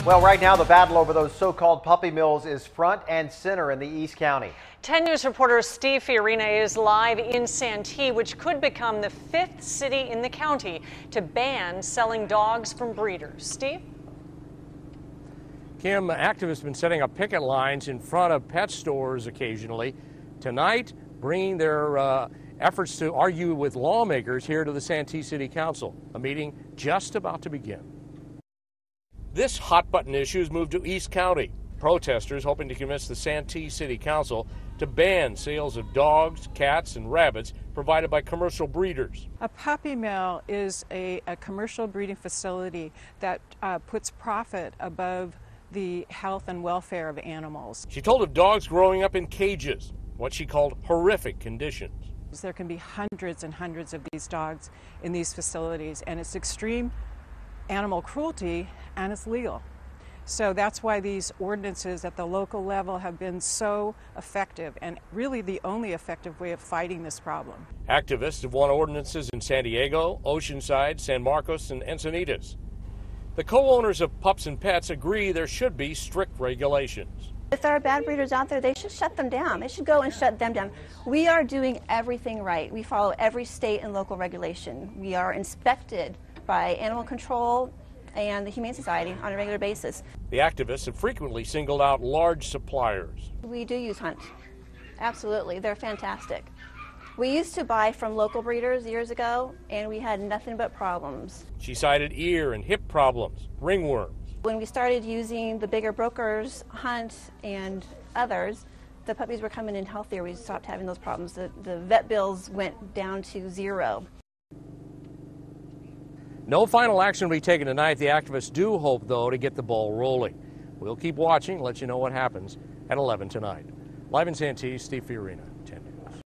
Well, right now the battle over those so-called puppy mills is front and center in the East County. 10 News reporter Steve Fiorina is live in Santee, which could become the 5th city in the county to ban selling dogs from breeders. Steve? Kim, activists have been setting up picket lines in front of pet stores occasionally. Tonight, bringing their efforts to argue with lawmakers here to the Santee City Council. A meeting just about to begin. This hot-button issue has moved to East County. Protesters hoping to convince the Santee City Council to ban sales of dogs, cats, and rabbits provided by commercial breeders. A puppy mill is a commercial breeding facility that puts profit above the health and welfare of animals. She told of dogs growing up in cages, what she called horrific conditions. There can be hundreds and hundreds of these dogs in these facilities, and it's extreme animal cruelty, and it's legal. So that's why these ordinances at the local level have been so effective, and really the only effective way of fighting this problem. Activists have won ordinances in San Diego, Oceanside, San Marcos, and Encinitas. The co-owners of Pups and Pets agree there should be strict regulations. If there are bad breeders out there, they should shut them down. They should go and shut them down. We are doing everything right. We follow every state and local regulation. We are inspected by animal control and the Humane Society on a regular basis. The activists have frequently singled out large suppliers. We do use hunt. Absolutely. They're fantastic. We used to buy from local breeders years ago, and we had nothing but problems. She cited ear and hip problems, ringworms. When we started using the bigger brokers, Hunt and others, the puppies were coming in healthier. We stopped having those problems. The vet bills went down to zero. No final action will be taken tonight. The activists do hope, though, to get the ball rolling. We'll keep watching, let you know what happens at 11 tonight. Live in Santee, Steve Fiorina, 10 News.